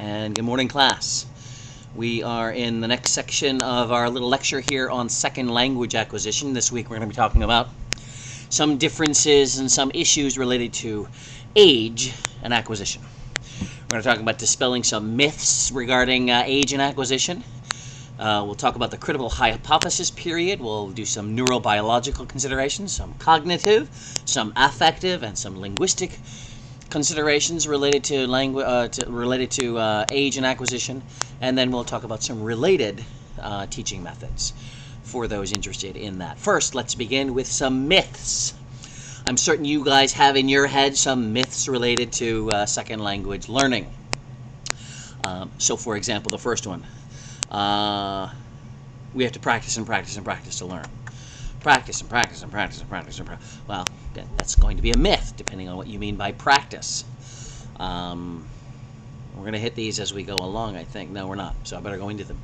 and good morning, class. We are in the next section of our little lecture here on second language acquisition. This week we're going to be talking about some differences and some issues related to age and acquisition. We're going to talk about dispelling some myths regarding age and acquisition. We'll talk about the critical hypothesis period. We'll do some neurobiological considerations, some cognitive, some affective, and some linguistic considerations related to age and acquisition, and then we'll talk about some related teaching methods for those interested in that. First, let's begin with some myths. I'm certain you guys have in your head some myths related to second language learning. So, for example, the first one, we have to practice and practice and practice to learn. Practice and practice and practice and practice and practice. Well, that's going to be a myth, depending on what you mean by practice. We're going to hit these as we go along, I think. No, we're not, so I better go into them.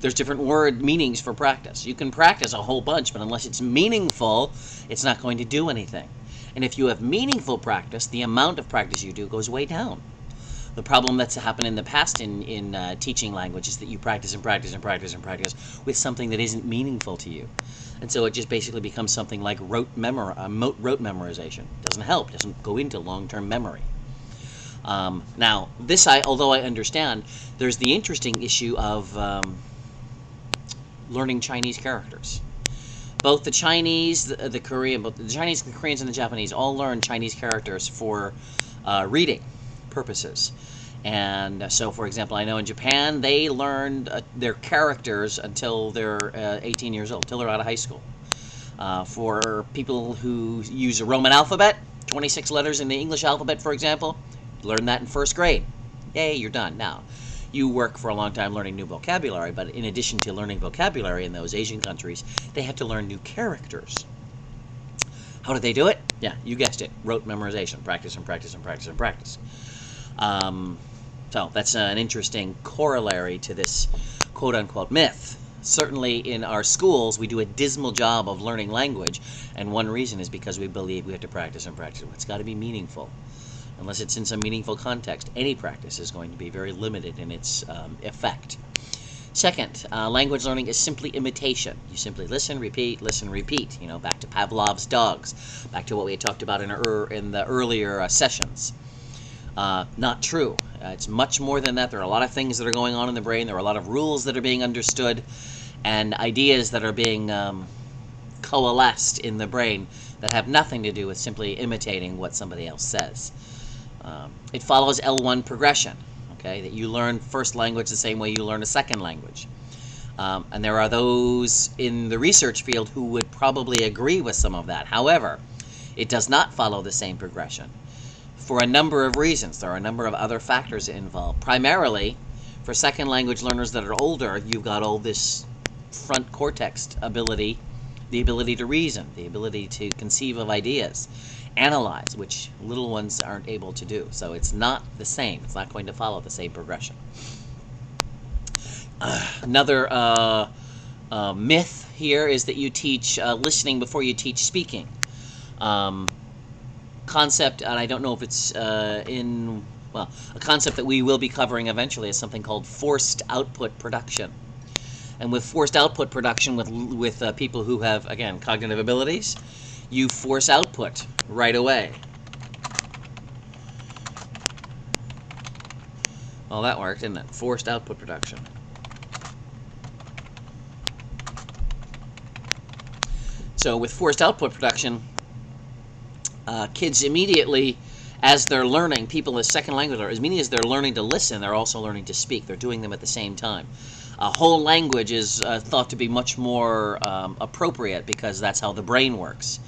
There's different word meanings for practice. You can practice a whole bunch, but unless it's meaningful, it's not going to do anything. And if you have meaningful practice, the amount of practice you do goes way down. The problem that's happened in the past in teaching language is that you practice and practice and practice and practice with something that isn't meaningful to you. And so it just basically becomes something like rote memorization. It doesn't help. It doesn't go into long-term memory. Now, although I understand, there's the interesting issue of learning Chinese characters. Both the Chinese, the Chinese, the Koreans, and the Japanese all learn Chinese characters for reading purposes. And so, for example, I know in Japan they learned their characters until they're 18 years old, until they're out of high school. For people who use a Roman alphabet, 26 letters in the English alphabet, for example, learn that in first grade. Yay, you're done. Now, you work for a long time learning new vocabulary, but in addition to learning vocabulary in those Asian countries, they have to learn new characters. How do they do it? Yeah, you guessed it. Rote memorization. Practice and practice and practice and practice. So that's an interesting corollary to this quote-unquote myth. Certainly in our schools, we do a dismal job of learning language, and one reason is because we believe we have to practice and practice. It's got to be meaningful. Unless it's in some meaningful context, any practice is going to be very limited in its effect. Second, language learning is simply imitation. You simply listen, repeat, you know, back to Pavlov's dogs, back to what we had talked about in the earlier sessions. Not true. It's much more than that. There are a lot of things that are going on in the brain. There are a lot of rules that are being understood and ideas that are being coalesced in the brain that have nothing to do with simply imitating what somebody else says. It follows L1 progression, okay, that you learn first language the same way you learn a second language. And there are those in the research field who would probably agree with some of that. However, it does not follow the same progression. For a number of reasons. There are a number of other factors involved. Primarily, for second language learners that are older, you've got all this front cortex ability, the ability to reason, the ability to conceive of ideas, analyze, which little ones aren't able to do. So it's not the same. It's not going to follow the same progression. Another myth here is that you teach listening before you teach speaking. Concept, and I don't know if it's a concept that we will be covering eventually is something called forced output production. And with forced output production, with people who have, again, cognitive abilities, you force output right away. Well, that worked, didn't it? Forced output production. So with forced output production, kids immediately, as they're learning, people as second language learners, immediately as they're learning to listen, they're also learning to speak. They're doing them at the same time. A whole language is thought to be much more appropriate because that's how the brain works.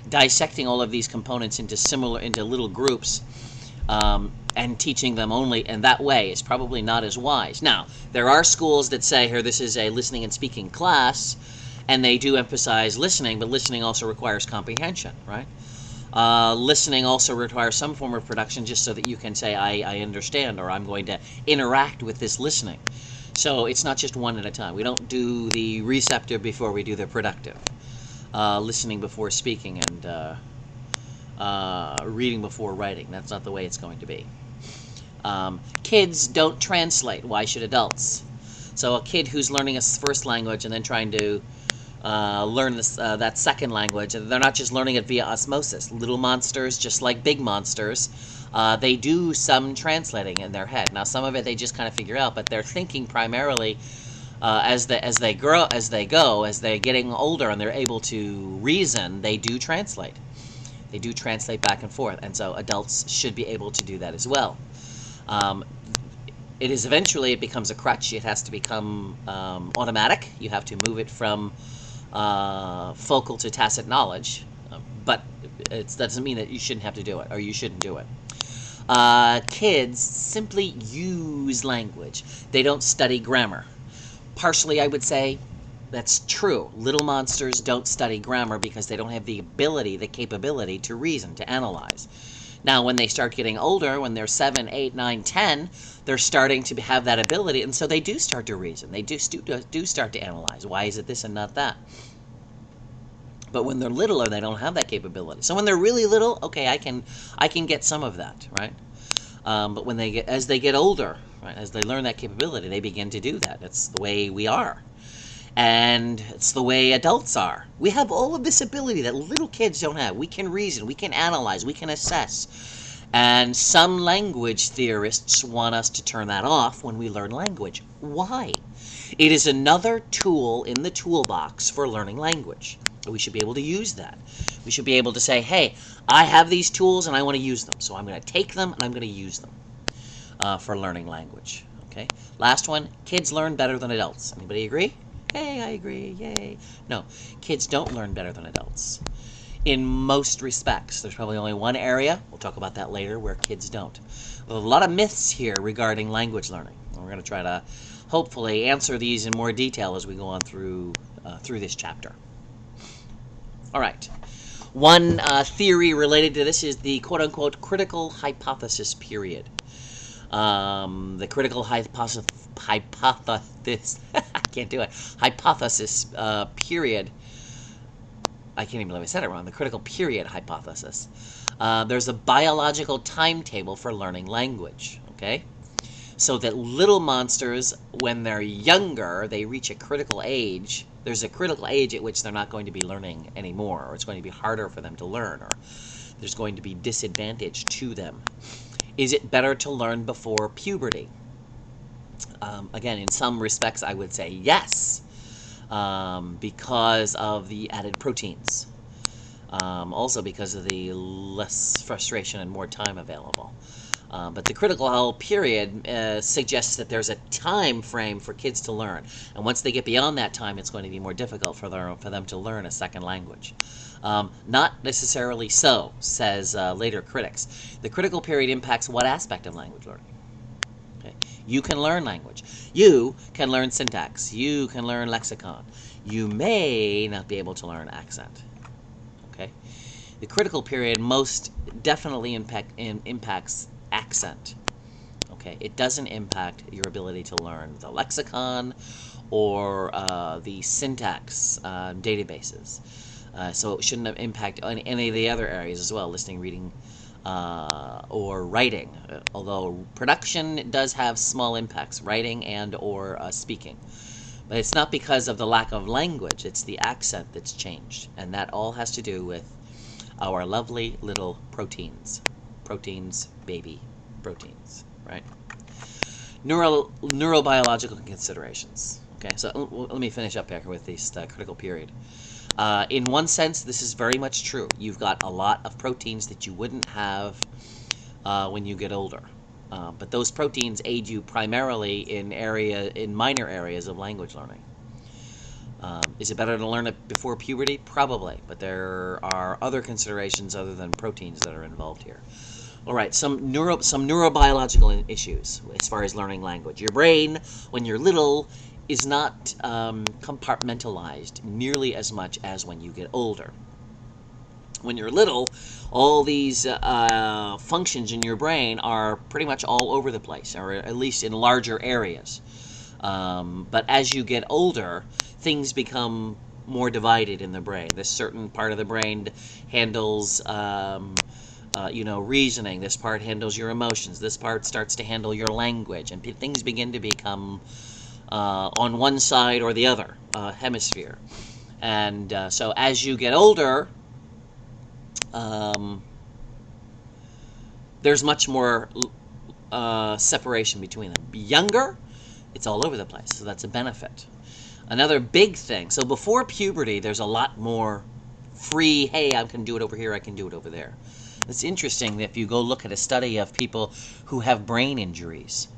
Dissecting all of these components into little groups and teaching them only in that way is probably not as wise. Now, there are schools that say, here, this is a listening and speaking class, and they do emphasize listening, but listening also requires comprehension, right? Listening also requires some form of production just so that you can say, I understand, or I'm going to interact with this listening. So it's not just one at a time. We don't do the receptive before we do the productive. Listening before speaking and reading before writing. That's not the way it's going to be. Kids don't translate. Why should adults? So a kid who's learning a first language and then trying to learn that second language, they're not just learning it via osmosis. Little monsters, just like big monsters, they do some translating in their head. Now, some of it they just kind of figure out, but they're thinking primarily as they're getting older and they're able to reason. They do translate. They do translate back and forth, and so adults should be able to do that as well. It becomes a crutch. It has to become automatic. You have to move it from focal to tacit knowledge, but that doesn't mean that you shouldn't have to do it, or you shouldn't do it. Kids simply use language. They don't study grammar. Partially, I would say, that's true. Little monsters don't study grammar because they don't have the capability to reason, to analyze. Now, when they start getting older, when they're 7, 8, 9, 10, they're starting to have that ability, and so they do start to reason. They do start to analyze. Why is it this and not that? But when they're littler, they don't have that capability. So when they're really little, okay, I can get some of that, right? But as they get older, right, as they learn that capability, they begin to do that. It's the way we are. And it's the way adults are. We have all of this ability that little kids don't have. We can reason, we can analyze, we can assess. And some language theorists want us to turn that off when we learn language. Why? It is another tool in the toolbox for learning language. We should be able to use that. We should be able to say, hey, I have these tools and I want to use them. So I'm going to take them and I'm going to use them for learning language. Okay. Last one, kids learn better than adults. Anybody agree? Hey, I agree, yay. No, kids don't learn better than adults. In most respects, there's probably only one area, we'll talk about that later, where kids don't. There's a lot of myths here regarding language learning. We're going to try to hopefully answer these in more detail as we go on through this chapter. All right. One theory related to this is the quote-unquote critical hypothesis period. The critical hypothesis I can't do it. Hypothesis period. I can't even believe I said it wrong. The critical period hypothesis. There's a biological timetable for learning language. Okay, so that little monsters, when they're younger, they reach a critical age. There's a critical age at which they're not going to be learning anymore, or it's going to be harder for them to learn, or there's going to be disadvantage to them. Is it better to learn before puberty? Again, in some respects, I would say yes, because of the added proteins. Also because of the less frustration and more time available. But the critical period suggests that there's a time frame for kids to learn. And once they get beyond that time, it's going to be more difficult for them to learn a second language. Not necessarily so, says later critics. The critical period impacts what aspect of language learning? Okay. You can learn language. You can learn syntax. You can learn lexicon. You may not be able to learn accent. Okay. The critical period most definitely impacts accent. Okay. It doesn't impact your ability to learn the lexicon or the syntax databases. So it shouldn't impact any of the other areas as well, listening, reading, or writing. Although production does have small impacts, writing and or speaking. But it's not because of the lack of language, it's the accent that's changed. And that all has to do with our lovely little proteins. Proteins, baby proteins, right? Neurobiological considerations. Okay, so let me finish up here with this critical period. In one sense, this is very much true. You've got a lot of proteins that you wouldn't have when you get older. But those proteins aid you primarily in minor areas of language learning. Is it better to learn it before puberty? Probably, but there are other considerations other than proteins that are involved here. All right, some neurobiological issues as far as learning language. Your brain, when you're little, is not compartmentalized nearly as much as when you get older. When you're little, all these functions in your brain are pretty much all over the place, or at least in larger areas. But as you get older, things become more divided in the brain. This certain part of the brain handles reasoning. This part handles your emotions. This part starts to handle your language, and things begin to become on one side or the other hemisphere. And so as you get older, there's much more separation between them. Younger, it's all over the place, so that's a benefit. Another big thing, so before puberty, there's a lot more free, hey, I can do it over here, I can do it over there. It's interesting if you go look at a study of people who have brain injuries.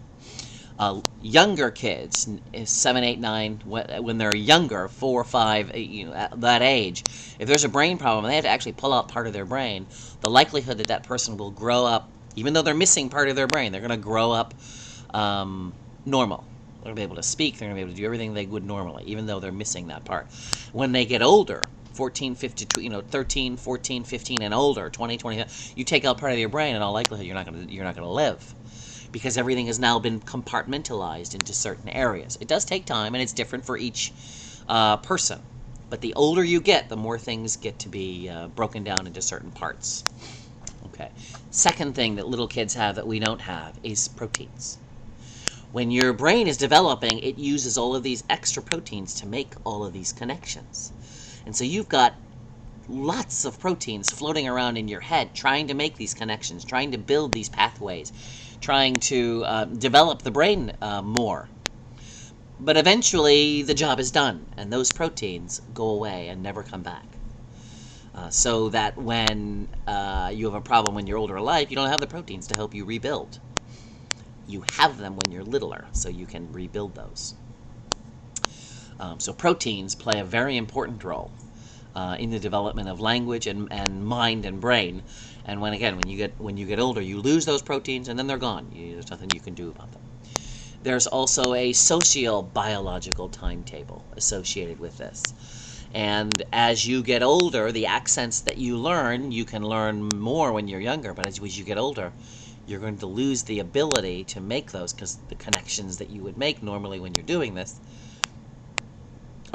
Younger kids, 7, 8, 9, when they're younger, 4, 5, at that age, if there's a brain problem and they have to actually pull out part of their brain, the likelihood that that person will grow up, even though they're missing part of their brain, they're going to grow up normal. They're going to be able to speak, they're going to be able to do everything they would normally, even though they're missing that part. When they get older, 14, 15, 13, 14, 15 and older, 20, 20, you take out part of your brain, in all likelihood you're not going to live, because everything has now been compartmentalized into certain areas. It does take time, and it's different for each person. But the older you get, the more things get to be broken down into certain parts. Okay. Second thing that little kids have that we don't have is proteins. When your brain is developing, it uses all of these extra proteins to make all of these connections. And so you've got lots of proteins floating around in your head trying to make these connections, trying to build these pathways, trying to develop the brain more. But eventually the job is done, and those proteins go away and never come back. So that when you have a problem when you're older in life, you don't have the proteins to help you rebuild. You have them when you're littler, so you can rebuild those. So proteins play a very important role in the development of language and mind and brain. And when you get older, you lose those proteins, and then they're gone. There's nothing you can do about them. There's also a sociobiological timetable associated with this. And as you get older, the accents that you can learn more when you're younger, but as you get older, you're going to lose the ability to make those, because the connections that you would make normally when you're doing this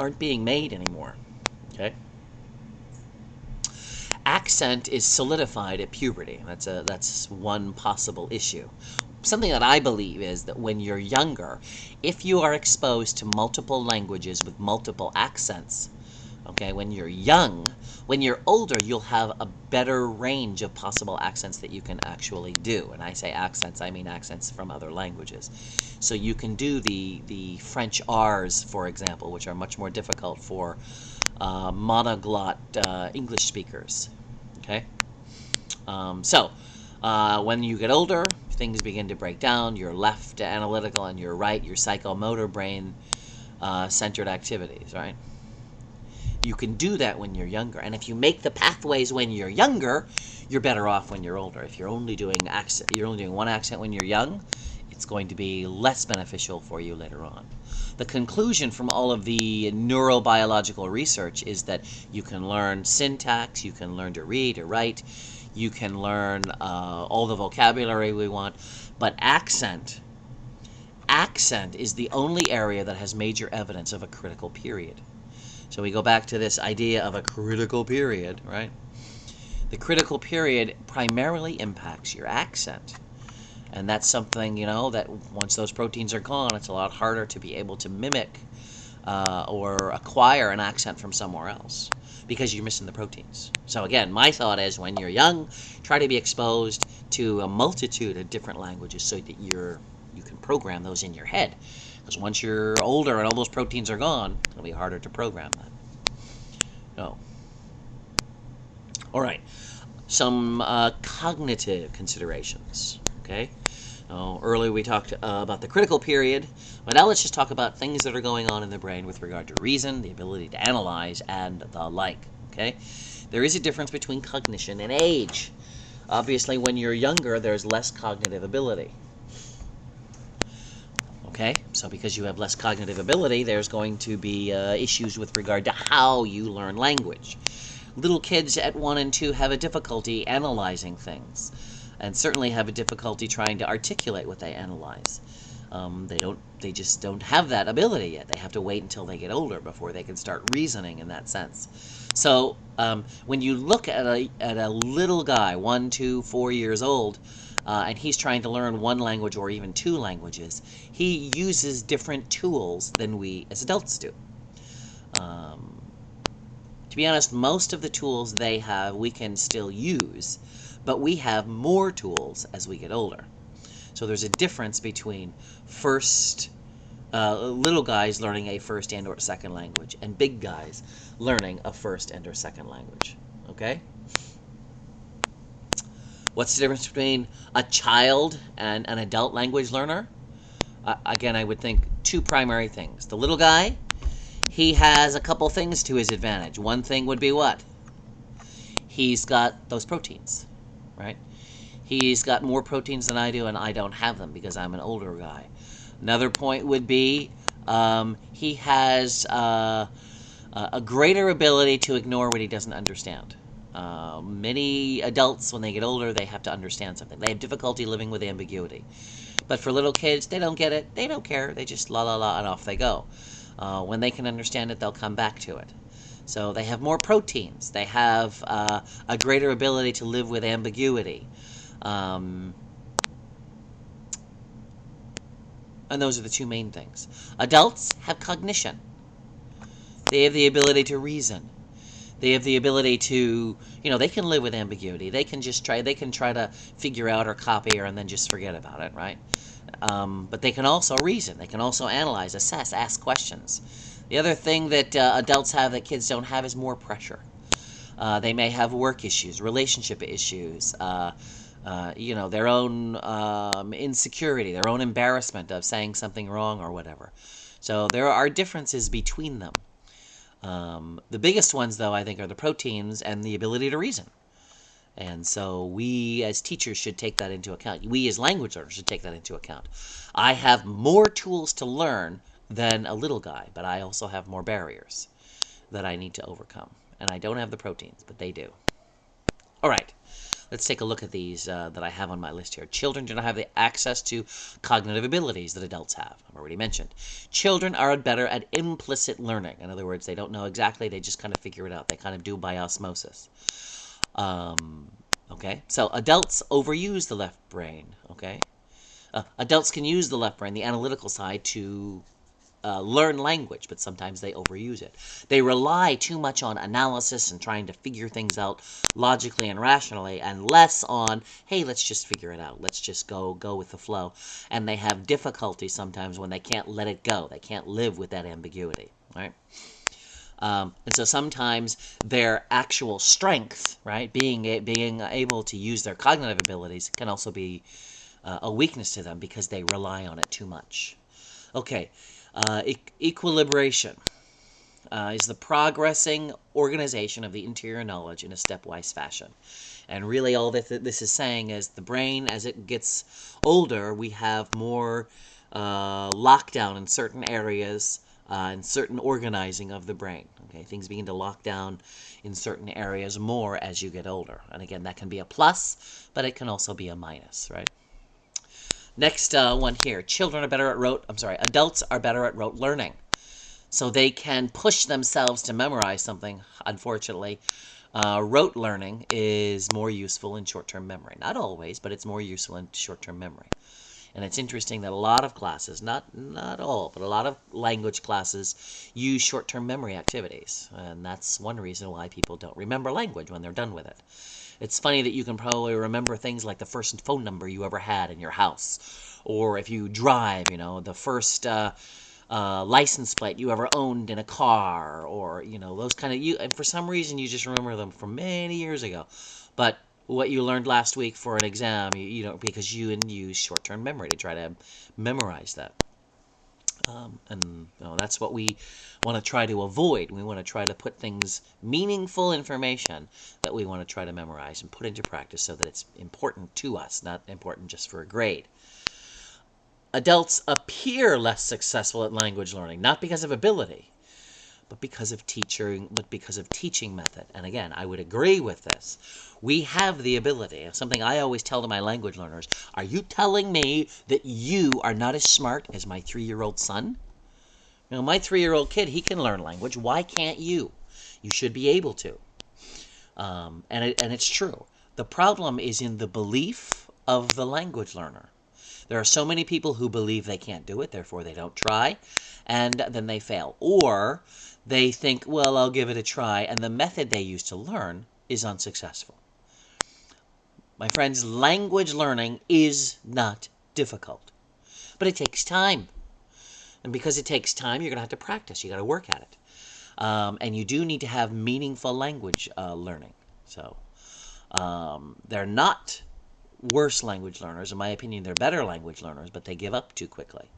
aren't being made anymore. Okay? Accent is solidified at puberty. That's one possible issue. Something that I believe is that when you're younger, if you are exposed to multiple languages with multiple accents, okay, when you're young, when you're older, you'll have a better range of possible accents that you can actually do. And I say accents, I mean accents from other languages. So you can do the French R's, for example, which are much more difficult for monoglot English speakers. Okay? When you get older, things begin to break down. Your left analytical and your right, your psychomotor brain centered activities, right? You can do that when you're younger. And if you make the pathways when you're younger, you're better off when you're older. If you're only doing one accent when you're young, it's going to be less beneficial for you later on. The conclusion from all of the neurobiological research is that you can learn syntax, you can learn to read or write, you can learn all the vocabulary we want, but accent is the only area that has major evidence of a critical period. So we go back to this idea of a critical period, right? The critical period primarily impacts your accent. And that's something, that once those proteins are gone, it's a lot harder to be able to mimic or acquire an accent from somewhere else, because you're missing the proteins. So again, my thought is, when you're young, try to be exposed to a multitude of different languages so that you can program those in your head. Because once you're older and all those proteins are gone, it'll be harder to program that. No. All right. Some cognitive considerations. Okay. Earlier we talked about the critical period, but now let's just talk about things that are going on in the brain with regard to reason, the ability to analyze, and the like. Okay. There is a difference between cognition and age. Obviously, when you're younger, there's less cognitive ability. Okay, so because you have less cognitive ability, there's going to be issues with regard to how you learn language. Little kids at 1 and 2 have a difficulty analyzing things, and certainly have a difficulty trying to articulate what they analyze. They just don't have that ability yet. They have to wait until they get older before they can start reasoning in that sense. So when you look at a little guy, 1, 2, 4 years old, and he's trying to learn one language or even two languages, he uses different tools than we as adults do. Um, to be honest, most of the tools they have we can still use, but we have more tools as we get older. So there's a difference between little guys learning a first and or second language, and big guys learning a first and or second language. Okay? What's the difference between a child and an adult language learner? Again, I would think two primary things. The little guy, he has a couple things to his advantage. One thing would be what? He's got those proteins, right? He's got more proteins than I do, and I don't have them because I'm an older guy. Another point would be he has a greater ability to ignore what he doesn't understand. Many adults, when they get older, they have to understand something. They have difficulty living with ambiguity. But for little kids, they don't get it. They don't care. They just la la la and off they go. When they can understand it, they'll come back to it. So they have more proteins. They have a greater ability to live with ambiguity. And those are the two main things. Adults have cognition. They have the ability to reason. They have the ability to, they can live with ambiguity. They can try to figure out or copy and then just forget about it, right? But they can also reason. They can also analyze, assess, ask questions. The other thing that adults have that kids don't have is more pressure. They may have work issues, relationship issues, their own insecurity, their own embarrassment of saying something wrong or whatever. So there are differences between them. The biggest ones, though, I think, are the proteins and the ability to reason. And so we as teachers should take that into account. We as language learners should take that into account. I have more tools to learn than a little guy, but I also have more barriers that I need to overcome. And I don't have the proteins, but they do. All right. Let's take a look at these that I have on my list here. Children do not have the access to cognitive abilities that adults have. I've already mentioned. Children are better at implicit learning. In other words, they don't know exactly. They just kind of figure it out. They kind of do by osmosis. Okay, so adults overuse the left brain. Okay, adults can use the left brain, the analytical side, to learn language, but sometimes they overuse it. They rely too much on analysis and trying to figure things out logically and rationally, and less on, hey, let's just figure it out. Let's just go with the flow. And they have difficulty sometimes when they can't let it go. They can't live with that ambiguity, right? And so sometimes their actual strength, right, being able to use their cognitive abilities, can also be a weakness to them because they rely on it too much. Okay. Equilibration is the progressing organization of the interior knowledge in a stepwise fashion. And really all that this is saying is the brain, as it gets older, we have more lockdown in certain areas and certain organizing of the brain. Okay, things begin to lock down in certain areas more as you get older. And again, that can be a plus, but it can also be a minus, right? Next one here. Adults are better at rote learning. So they can push themselves to memorize something. Unfortunately, rote learning is more useful in short-term memory. Not always, but it's more useful in short-term memory. And it's interesting that a lot of classes, not all, but a lot of language classes use short-term memory activities. And that's one reason why people don't remember language when they're done with it. It's funny that you can probably remember things like the first phone number you ever had in your house. Or if you drive, the first license plate you ever owned in a car. Or, those kind of... And for some reason, you just remember them from many years ago. But what you learned last week for an exam, because you use short-term memory to try to memorize that. And that's what we want to try to avoid. We want to try to put meaningful information that we want to try to memorize and put into practice so that it's important to us, not important just for a grade. Adults appear less successful at language learning, not because of ability, but because of teaching method. And again, I would agree with this. We have the ability. Something I always tell to my language learners, are you telling me that you are not as smart as my 3-year-old son? My 3-year-old kid, he can learn language. Why can't you? You should be able to. And it's true. The problem is in the belief of the language learner. There are so many people who believe they can't do it, therefore they don't try, and then they fail. Or they think, well, I'll give it a try, and the method they use to learn is unsuccessful. My friends, language learning is not difficult, but it takes time. And because it takes time, you're going to have to practice. You got to work at it. And you do need to have meaningful language learning. So they're not worse language learners. In my opinion, they're better language learners, but they give up too quickly.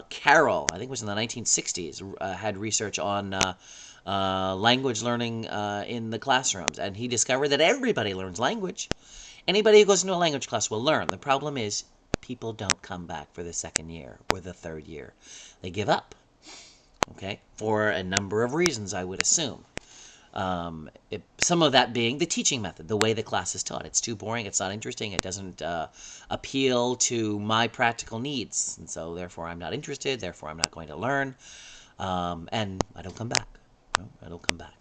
Carroll, I think it was in the 1960s, had research on language learning in the classrooms, and he discovered that everybody learns language. Anybody who goes into a language class will learn. The problem is people don't come back for the second year or the third year. They give up, okay, for a number of reasons, I would assume. Some of that being the teaching method, the way the class is taught. It's too boring, it's not interesting, it doesn't appeal to my practical needs, and so therefore I'm not interested, therefore I'm not going to learn, and I don't come back. I don't come back.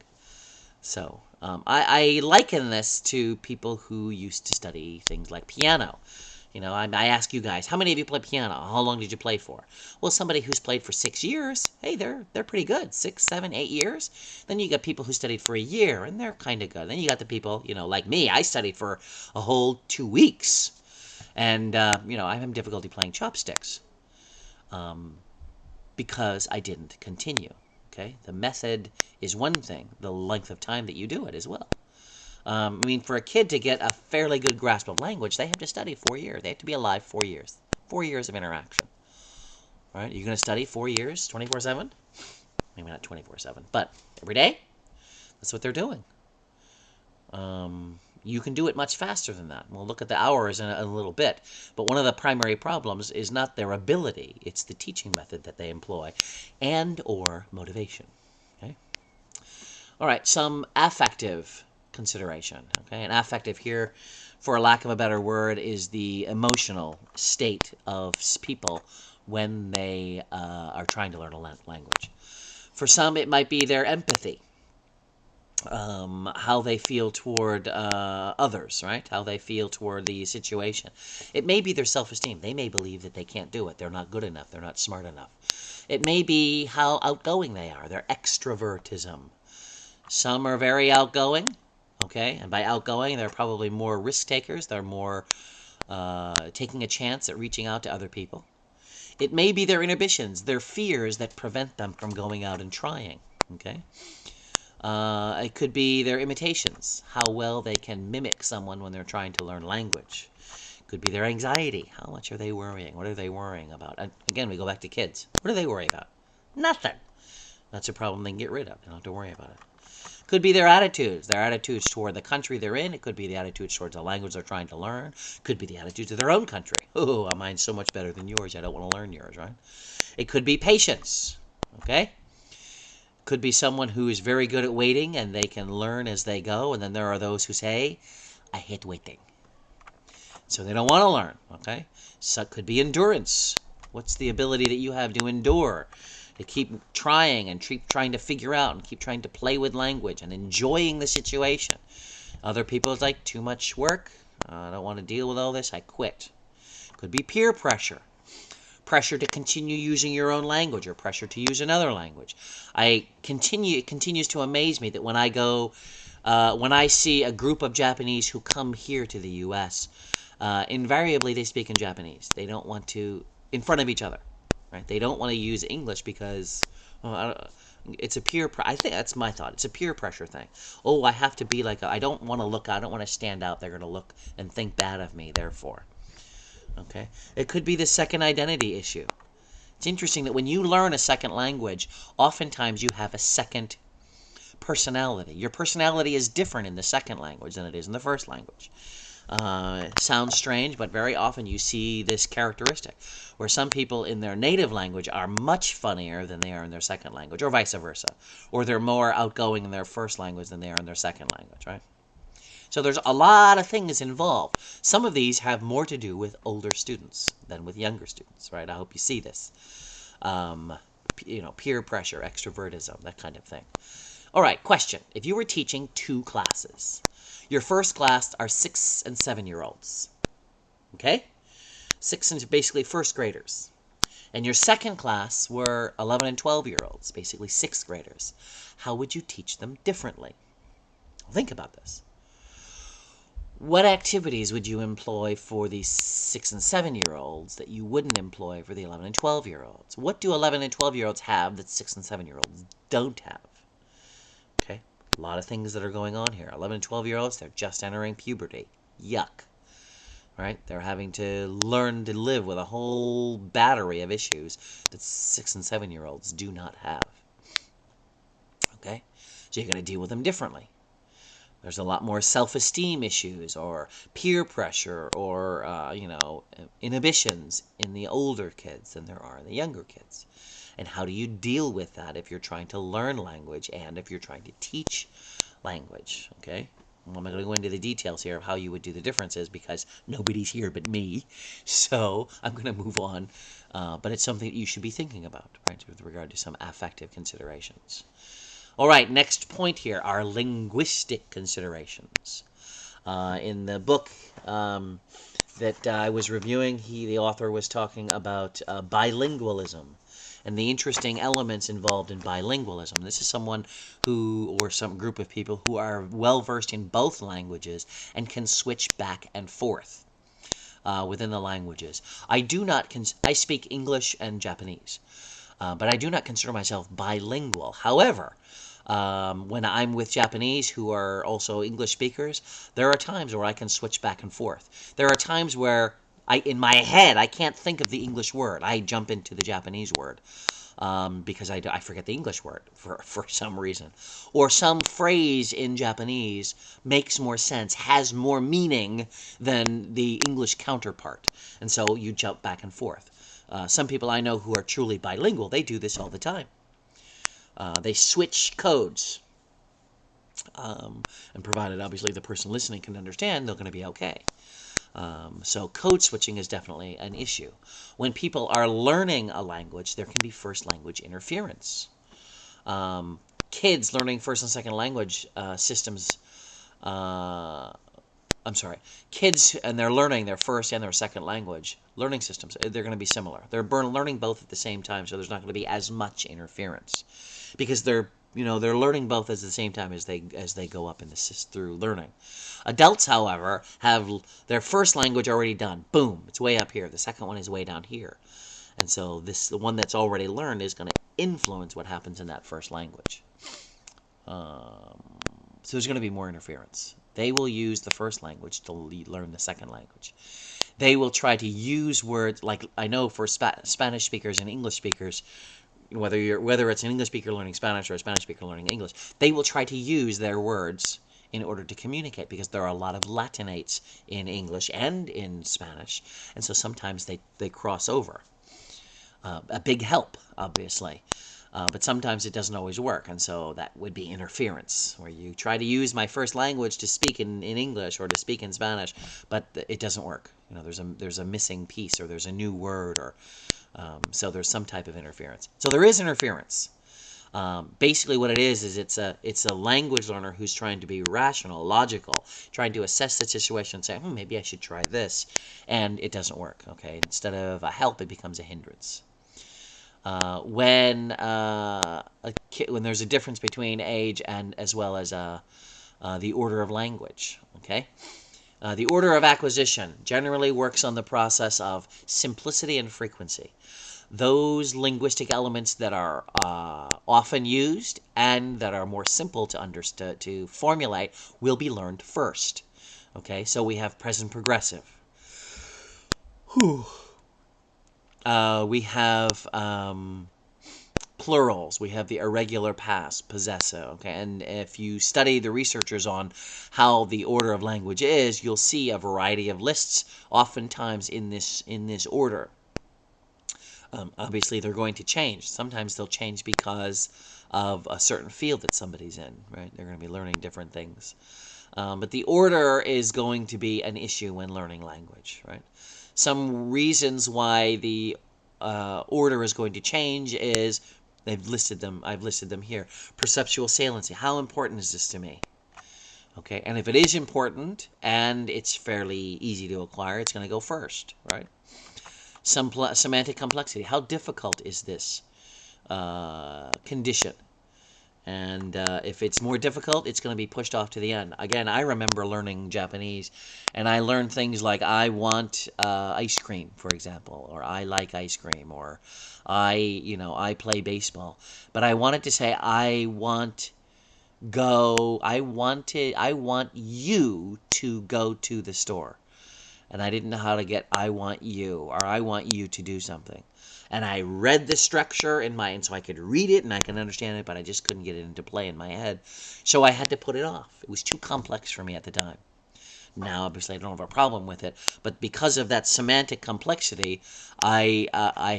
So I liken this to people who used to study things like piano. You know, I ask you guys, how many of you play piano? How long did you play for? Well, somebody who's played for 6 years, hey, they're pretty good. 6, 7, 8 years. Then you got people who studied for a year, and they're kind of good. Then you got the people, you know, like me. I studied for a whole 2 weeks, and you know, I'm having difficulty playing chopsticks because I didn't continue. Okay, the method is one thing. The length of time that you do it as well. I mean, for a kid to get a fairly good grasp of language, they have to study 4 years. They have to be alive 4 years. 4 years of interaction. All right, you're going to study 4 years, 24/7? Maybe not 24/7, but every day? That's what they're doing. You can do it much faster than that. We'll look at the hours in a little bit. But one of the primary problems is not their ability. It's the teaching method that they employ and or motivation. Okay? All right, some affective consideration. Okay, and affective here, for a lack of a better word, is the emotional state of people when they are trying to learn a language. For some, it might be their empathy, how they feel toward others, right? How they feel toward the situation. It may be their self-esteem. They may believe that they can't do it. They're not good enough. They're not smart enough. It may be how outgoing they are, their extrovertism. Some are very outgoing. Okay, and by outgoing, they're probably more risk takers. They're more taking a chance at reaching out to other people. It may be their inhibitions, their fears that prevent them from going out and trying. Okay, it could be their imitations, how well they can mimic someone when they're trying to learn language. It could be their anxiety. How much are they worrying? What are they worrying about? And again, we go back to kids. What do they worry about? Nothing. That's a problem they can get rid of. They don't have to worry about it. Could be their attitudes toward the country they're in. It could be the attitudes towards the language they're trying to learn. Could be the attitudes of their own country. Oh, mine's so much better than yours. I don't want to learn yours, right? It could be patience. Okay? Could be someone who is very good at waiting and they can learn as they go. And then there are those who say, I hate waiting. So they don't want to learn. Okay? So it could be endurance. What's the ability that you have to endure? To keep trying and keep trying to figure out and keep trying to play with language and enjoying the situation. Other people, it's like, too much work. I don't want to deal with all this. I quit. Could be peer pressure. Pressure to continue using your own language or pressure to use another language. It continues to amaze me that when I see a group of Japanese who come here to the U.S., invariably they speak in Japanese. They don't want to, in front of each other. Right? They don't want to use English because it's a peer. I think that's my thought. It's a peer pressure thing. Oh, I have to be like. I don't want to look. I don't want to stand out. They're going to look and think bad of me. Therefore, okay. It could be the second identity issue. It's interesting that when you learn a second language, oftentimes you have a second personality. Your personality is different in the second language than it is in the first language. It sounds strange, but very often you see this characteristic where some people in their native language are much funnier than they are in their second language, or vice versa. Or they're more outgoing in their first language than they are in their second language, right? So there's a lot of things involved. Some of these have more to do with older students than with younger students, right? I hope you see this. Peer pressure, extrovertism, that kind of thing. All right, question. If you were teaching 2 classes, your first class are 6 and 7-year-olds, okay? 6 and basically first graders. And your second class were 11 and 12-year-olds, basically 6th graders. How would you teach them differently? Think about this. What activities would you employ for the 6 and 7-year-olds that you wouldn't employ for the 11 and 12-year-olds? What do 11 and 12-year-olds have that 6 and 7-year-olds don't have? Okay, a lot of things that are going on here. 11 and 12-year-olds, they're just entering puberty. Yuck. Right? They're having to learn to live with a whole battery of issues that 6 and 7-year-olds do not have. Okay? So you're going to deal with them differently. There's a lot more self-esteem issues or peer pressure or, inhibitions in the older kids than there are in the younger kids. And how do you deal with that if you're trying to learn language and if you're trying to teach language? Okay? Well, I'm not going to go into the details here of how you would do the differences because nobody's here but me. So I'm going to move on. But it's something that you should be thinking about, right, with regard to some affective considerations. All right, next point here are linguistic considerations. In the book that I was reviewing, the author was talking about bilingualism and the interesting elements involved in bilingualism. This is someone who, or some group of people who are well versed in both languages and can switch back and forth within the languages. I speak English and Japanese, but I do not consider myself bilingual. However, when I'm with Japanese who are also English speakers, there are times where I can switch back and forth. There are times where in my head, I can't think of the English word. I jump into the Japanese word because I forget the English word for some reason. Or some phrase in Japanese makes more sense, has more meaning than the English counterpart. And so you jump back and forth. Some people I know who are truly bilingual, they do this all the time. They switch codes. And provided, obviously, the person listening can understand, they're going to be okay. So code switching is definitely an issue. When people are learning a language, there can be first language interference. Kids learning first and second language kids and they're learning their first and their second language learning systems, they're going to be similar. They're learning both at the same time, so there's not going to be as much interference because they're learning both at the same time as they go up in through learning. Adults, however, have their first language already done. Boom, it's way up here. The second one is way down here. And so the one that's already learned is going to influence what happens in that first language. So there's going to be more interference. They will use the first language to learn the second language. They will try to use words, like I know for Spanish speakers and English speakers, whether it's an English speaker learning Spanish or a Spanish speaker learning English, they will try to use their words in order to communicate because there are a lot of Latinates in English and in Spanish, and so sometimes they cross over. A big help, obviously, but sometimes it doesn't always work, and so that would be interference, where you try to use my first language to speak in English or to speak in Spanish, but it doesn't work. There's a missing piece, or there's a new word, or so there's some type of interference. So there is interference. Basically what it is it's a language learner who's trying to be rational, logical, trying to assess the situation and say, maybe I should try this, and it doesn't work. Okay, instead of a help, it becomes a hindrance. When there's a difference between age and as well as the order of language. Okay. The order of acquisition generally works on the process of simplicity and frequency. Those linguistic elements that are often used and that are more simple to formulate will be learned first. Okay, so we have present progressive. We have plurals. We have the irregular past, possessive. Okay, and if you study the researchers on how the order of language is, you'll see a variety of lists, oftentimes in this order. Obviously, they're going to change. Sometimes they'll change because of a certain field that somebody's in. Right, they're going to be learning different things. But the order is going to be an issue when learning language. Right. Some reasons why the order is going to change is I've listed them here. Perceptual saliency. How important is this to me? Okay, and if it is important and it's fairly easy to acquire, it's going to go first, right? Semantic complexity. How difficult is this condition? And if it's more difficult, it's going to be pushed off to the end. Again, I remember learning Japanese, and I learned things like I want ice cream, for example, or I like ice cream, or I play baseball. But I wanted to say I want you to go to the store. And I didn't know how to get I want you, or I want you to do something. And I read the structure in my, and so I could read it and I can understand it, but I just couldn't get it into play in my head. So I had to put it off. It was too complex for me at the time. Now, obviously, I don't have a problem with it, but because of that semantic complexity, I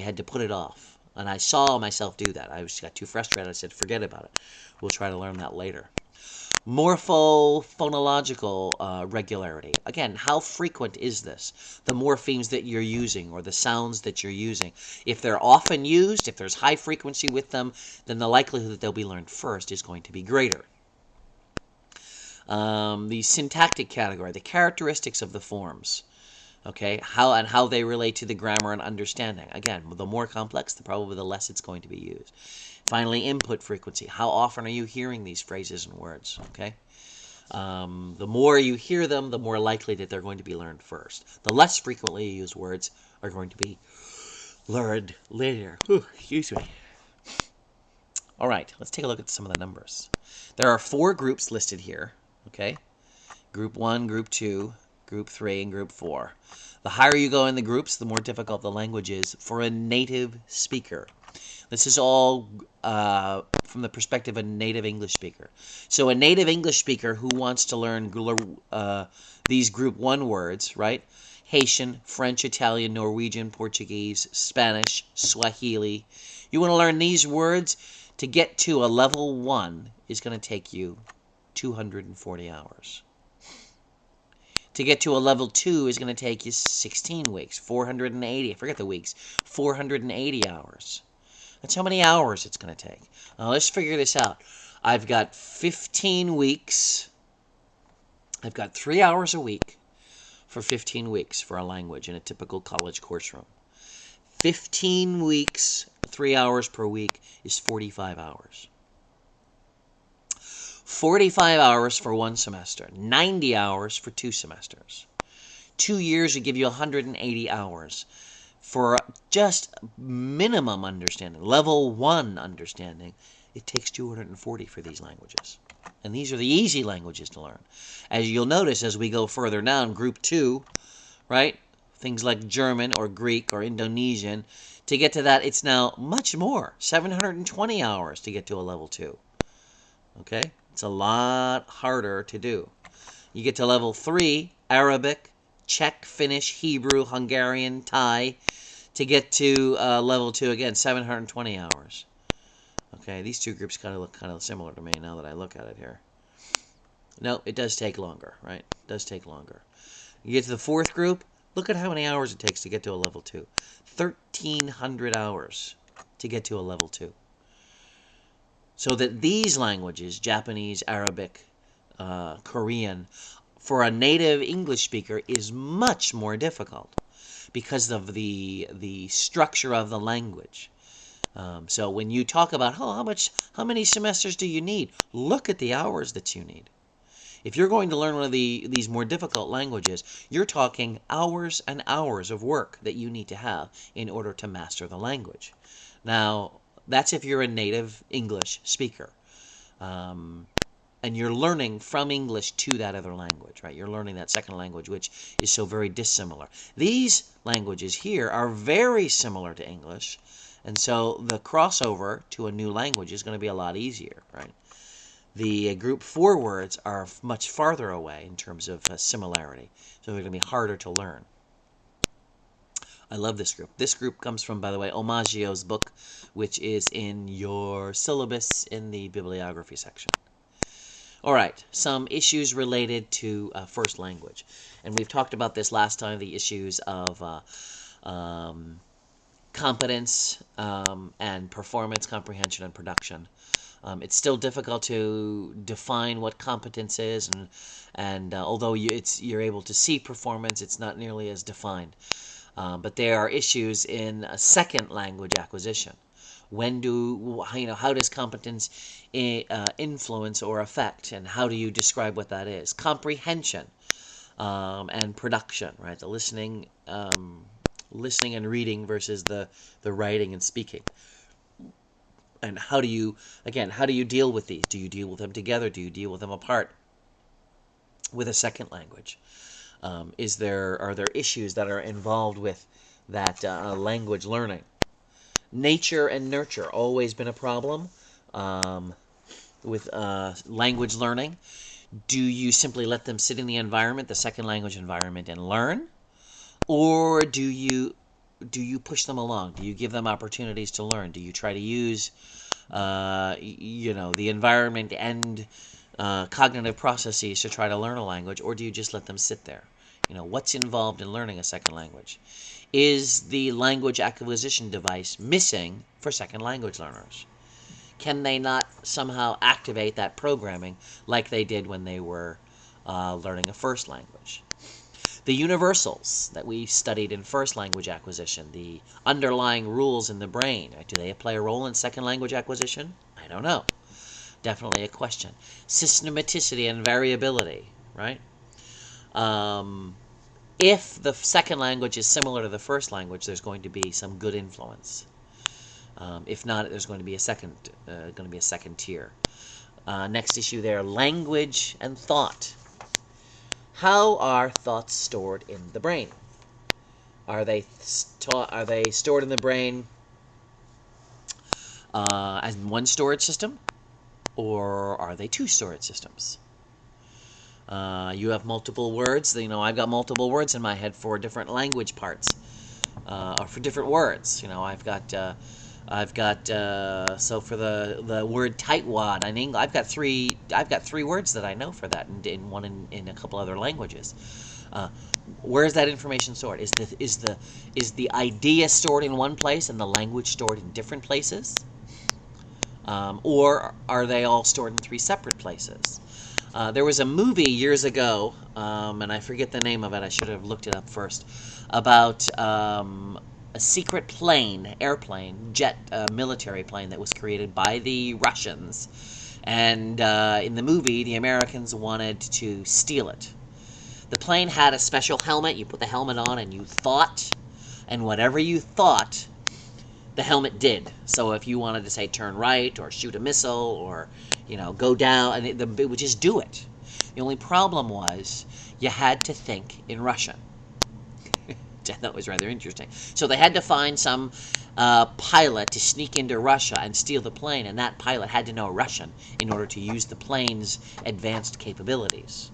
had to put it off. And I saw myself do that. I got too frustrated. I said, forget about it. We'll try to learn that later. Morphophonological regularity. Again, how frequent is this? The morphemes that you're using or the sounds that you're using. If they're often used, if there's high frequency with them, then the likelihood that they'll be learned first is going to be greater. The syntactic category, the characteristics of the forms. Okay, how they relate to the grammar and understanding. Again, the more complex, probably the less it's going to be used. Finally, input frequency. How often are you hearing these phrases and words? Okay, the more you hear them, the more likely that they're going to be learned first. The less frequently used words are going to be learned later. Excuse me. All right, let's take a look at some of the numbers. There are 4 groups listed here. Okay, Group 1, Group 2, Group 3, and Group 4. The higher you go in the groups, the more difficult the language is for a native speaker. This is all from the perspective of a native English speaker. So a native English speaker who wants to learn these Group 1 words, right? Haitian, French, Italian, Norwegian, Portuguese, Spanish, Swahili. You want to learn these words? To get to a level 1 is going to take you 240 hours. To get to a level 2 is going to take you 16 weeks, 480, I forget the weeks, 480 hours. That's how many hours it's going to take. Now let's figure this out. I've got 15 weeks. I've got 3 hours a week for 15 weeks for a language in a typical college course room. 15 weeks, 3 hours per week is 45 hours. 45 hours for 1 semester, 90 hours for 2 semesters. 2 years would give you 180 hours for just minimum understanding, level 1 understanding. It takes 240 for these languages. And these are the easy languages to learn. As you'll notice as we go further down, Group 2, right? Things like German or Greek or Indonesian. To get to that, it's now much more, 720 hours to get to a level 2. Okay? It's a lot harder to do. You get to level 3, Arabic, Czech, Finnish, Hebrew, Hungarian, Thai. To get to level 2, again, 720 hours. Okay, these 2 groups look kind of similar to me now that I look at it here. No, it does take longer, right? It does take longer. You get to the 4th group, look at how many hours it takes to get to a level 2. 1,300 hours to get to a level 2. So that these languages, Japanese, Arabic, Korean, for a native English speaker is much more difficult because of the structure of the language. So when you talk about how many semesters do you need, look at the hours that you need. If you're going to learn one of these more difficult languages, you're talking hours and hours of work that you need to have in order to master the language. Now, that's if you're a native English speaker. And you're learning from English to that other language, right? You're learning that second language, which is so very dissimilar. These languages here are very similar to English, and so the crossover to a new language is going to be a lot easier, right? The Group 4 words are much farther away in terms of similarity, so they're going to be harder to learn. I love this group. This group comes from, by the way, Omaggio's book, which is in your syllabus in the bibliography section. All right, some issues related to first language. And we've talked about this last time, the issues of competence, and performance, comprehension, and production. It's still difficult to define what competence is, and although you're able to see performance, it's not nearly as defined. But there are issues in a second language acquisition. How does competence influence or affect, and how do you describe what that is? Comprehension, and production, right? The listening and reading versus the writing and speaking. And how do you deal with these? Do you deal with them together? Do you deal with them apart? With a second language, are there issues that are involved with that language learning? Nature and nurture always been a problem with language learning. Do you simply let them sit in the environment, the second language environment, and learn, or do you push them along? Do you give them opportunities to learn? Do you try to use the environment and cognitive processes to try to learn a language, or do you just let them sit there? What's involved in learning a second language? Is the language acquisition device missing for second language learners? Can they not somehow activate that programming like they did when they were learning a first language? The universals that we studied in first language acquisition, the underlying rules in the brain, do they play a role in second language acquisition? I don't know. Definitely a question. Systematicity and variability, right? If the second language is similar to the first language, there's going to be some good influence. If not, there's going to be a second tier. Next issue there: language and thought. How are thoughts stored in the brain? Are they stored in the brain as one storage system, or are they two storage systems? You have multiple words. I've got multiple words in my head for different language parts, or for different words. So for the word tightwad in English, I've got three words that I know for that, and in a couple other languages. Where is that information stored? Is the idea stored in one place and the language stored in different places, or are they all stored in three separate places? There was a movie years ago, and I forget the name of it. I should have looked it up first. About a secret military plane that was created by the Russians. And in the movie, the Americans wanted to steal it. The plane had a special helmet. You put the helmet on and you thought, and whatever you thought, the helmet did. So if you wanted to say turn right or shoot a missile or go down, and it would just do it. The only problem was you had to think in Russian. That was rather interesting. So they had to find some pilot to sneak into Russia and steal the plane, and that pilot had to know Russian in order to use the plane's advanced capabilities.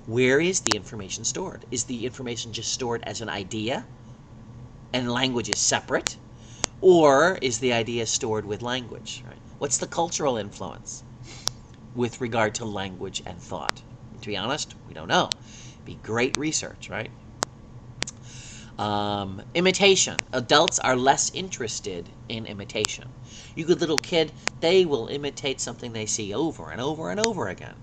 Where is the information stored? Is the information just stored as an idea and language is separate? Or is the idea stored with language? Right? What's the cultural influence with regard to language and thought? To be honest, we don't know. It'd be great research, right? Imitation. Adults are less interested in imitation. You good little kid, they will imitate something they see over and over and over again.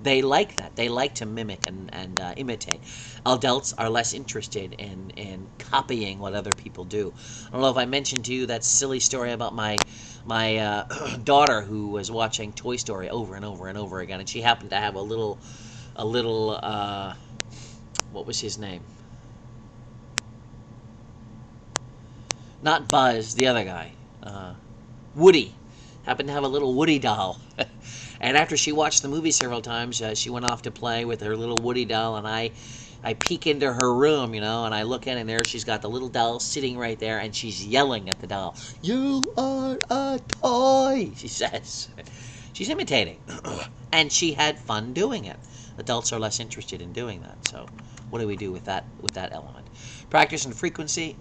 They like that. They like to mimic and imitate. Adults are less interested in copying what other people do. I don't know if I mentioned to you that silly story about my daughter who was watching Toy Story over and over and over again, and she happened to have a little what was his name? Not Buzz, the other guy. Woody. Happened to have a little Woody doll. And after she watched the movie several times, she went off to play with her little Woody doll, and I peek into her room, and I look in, and there she's got the little doll sitting right there, and she's yelling at the doll. "You are a toy," she says. She's imitating. And she had fun doing it. Adults are less interested in doing that, so what do we do with that element? Practice and frequency.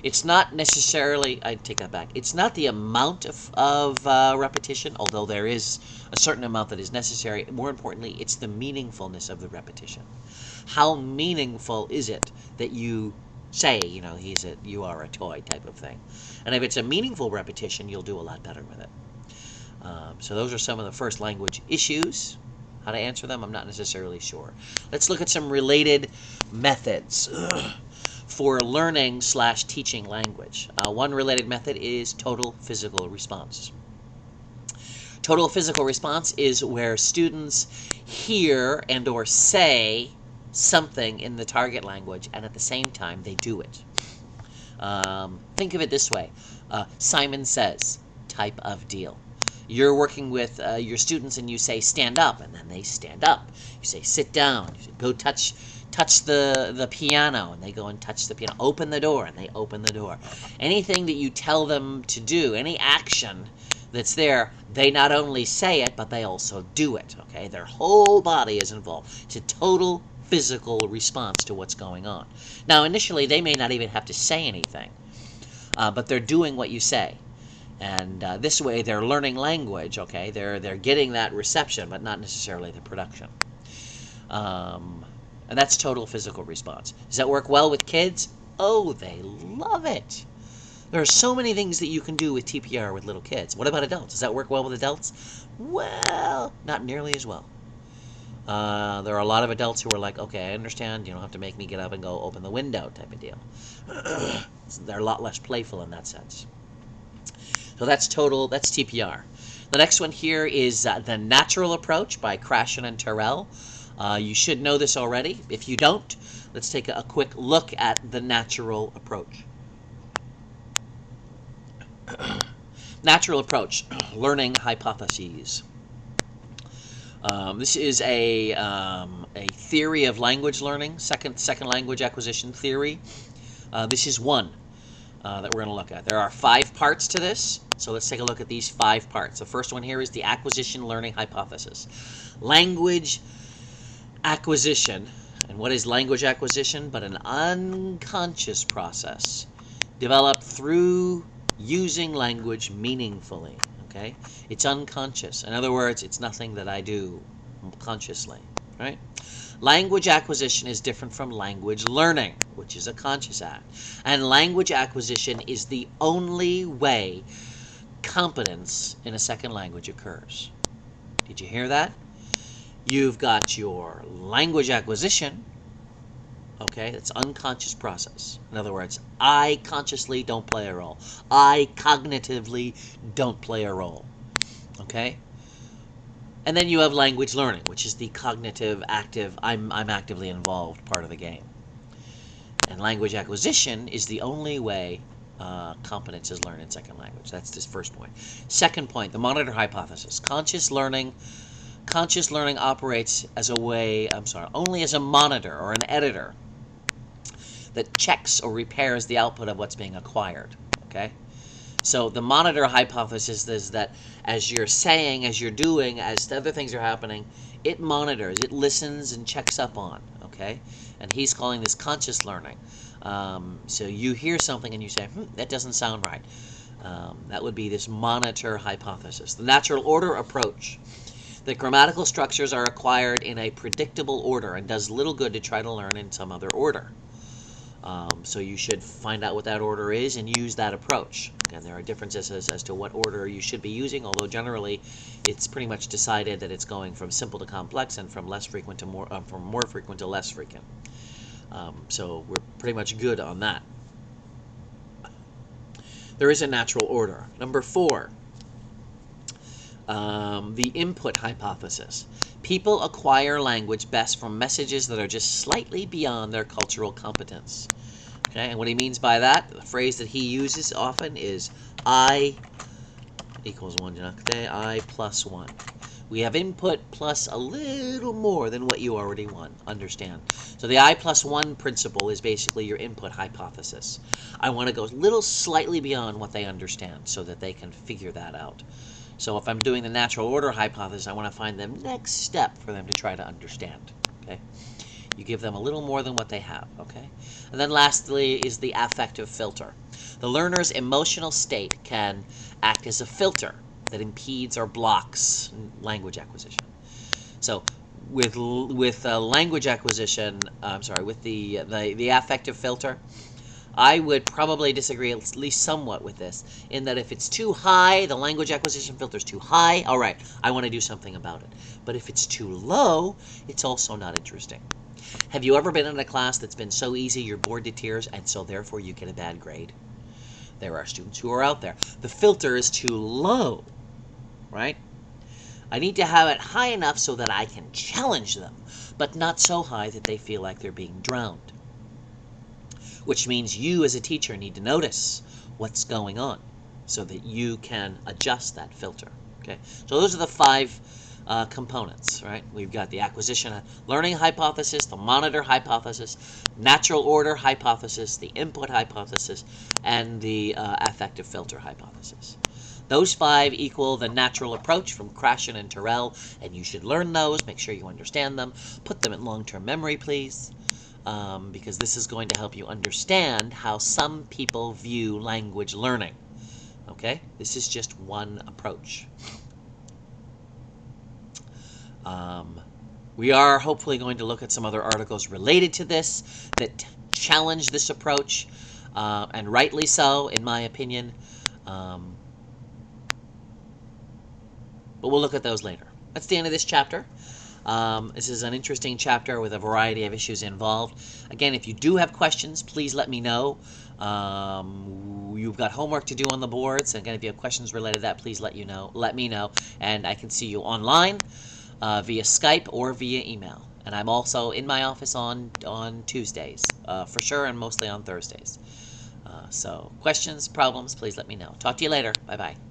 It's not necessarily, I take that back, it's not the amount of repetition, although there is a certain amount that is necessary. More importantly, it's the meaningfulness of the repetition. How meaningful is it that you say, you are a toy type of thing. And if it's a meaningful repetition, you'll do a lot better with it. So those are some of the first language issues. How to answer them, I'm not necessarily sure. Let's look at some related methods for learning/teaching language. One related method is total physical response. Total physical response is where students hear and or say something in the target language, and at the same time they do it. Think of it this way. Simon says type of deal. You're working with your students and you say stand up, and then they stand up. You say sit down. You say, go touch the piano, and they go and touch the piano. Open the door, and they open the door. Anything that you tell them to do, any action that's there, they not only say it, but they also do it. Okay, their whole body is involved. It's a total physical response to what's going on. Now, initially, they may not even have to say anything, but they're doing what you say. And this way, they're learning language, okay? They're getting that reception, but not necessarily the production. And that's total physical response. Does that work well with kids? Oh, they love it. There are so many things that you can do with TPR with little kids. What about adults? Does that work well with adults? Well, not nearly as well. There are a lot of adults who are like, okay, I understand, you don't have to make me get up and go open the window type of deal. They're a lot less playful in that sense. So that's TPR. The next one here is The Natural Approach by Krashen and Terrell. You should know this already. If you don't, let's take a quick look at The Natural Approach. Natural Approach, Learning Hypotheses. This is a theory of language learning, second language acquisition theory. This is one that we're going to look at. There are 5 parts to this, so let's take a look at these 5 parts. The first one here is the acquisition learning hypothesis. Language acquisition, and what is language acquisition but an unconscious process developed through using language meaningfully. Okay, it's unconscious. In other words, it's nothing that I do consciously, right? Language acquisition is different from language learning, which is a conscious act. And language acquisition is the only way competence in a second language occurs. Did you hear that? You've got your language acquisition, okay, that's unconscious process. In other words, I consciously don't play a role. I cognitively don't play a role, okay? And then you have language learning, which is the cognitive, active, I'm actively involved part of the game. And language acquisition is the only way competence is learned in second language. That's this first point. Second point, the monitor hypothesis. Conscious learning operates as only as a monitor or an editor that checks or repairs the output of what's being acquired, okay? So the monitor hypothesis is that as you're saying, as you're doing, as the other things are happening, it monitors, it listens and checks up on, okay? And he's calling this conscious learning. So you hear something and you say, that doesn't sound right. That would be this monitor hypothesis. The natural order approach. The grammatical structures are acquired in a predictable order and does little good to try to learn in some other order. So you should find out what that order is and use that approach. And there are differences as to what order you should be using, although generally it's pretty much decided that it's going from simple to complex and from less frequent to from more frequent to less frequent. So we're pretty much good on that. There is a natural order. Number 4, the input hypothesis. People acquire language best from messages that are just slightly beyond their cultural competence. Okay, and what he means by that, the phrase that he uses often is I equals 1, I plus 1. We have input plus a little more than what you already understand. So the I plus 1 principle is basically your input hypothesis. I want to go a little slightly beyond what they understand so that they can figure that out. So if I'm doing the natural order hypothesis, I want to find the next step for them to try to understand. Okay, you give them a little more than what they have. Okay, and then lastly is the affective filter. The learner's emotional state can act as a filter that impedes or blocks language acquisition. So with language acquisition, I'm sorry, with the affective filter, I would probably disagree at least somewhat with this, in that if it's too high, the language acquisition filter is too high, all right, I want to do something about it. But if it's too low, it's also not interesting. Have you ever been in a class that's been so easy you're bored to tears, and so therefore you get a bad grade? There are students who are out there. The filter is too low, right? I need to have it high enough so that I can challenge them, but not so high that they feel like they're being drowned. Which means you as a teacher need to notice what's going on so that you can adjust that filter. Okay, so those are the 5 components, right? We've got the acquisition learning hypothesis, the monitor hypothesis, natural order hypothesis, the input hypothesis, and the affective filter hypothesis. Those 5 equal the natural approach from Krashen and Terrell, and you should learn those, make sure you understand them, put them in long-term memory, please. Because this is going to help you understand how some people view language learning. Okay? This is just one approach. We are hopefully going to look at some other articles related to this that challenge this approach, and rightly so, in my opinion. But we'll look at those later. That's the end of this chapter. This is an interesting chapter with a variety of issues involved. Again, if you do have questions, please let me know. You've got homework to do on the boards. Again, if you have questions related to that, please let me know. And I can see you online via Skype or via email. And I'm also in my office on Tuesdays, for sure, and mostly on Thursdays. So questions, problems, please let me know. Talk to you later. Bye-bye.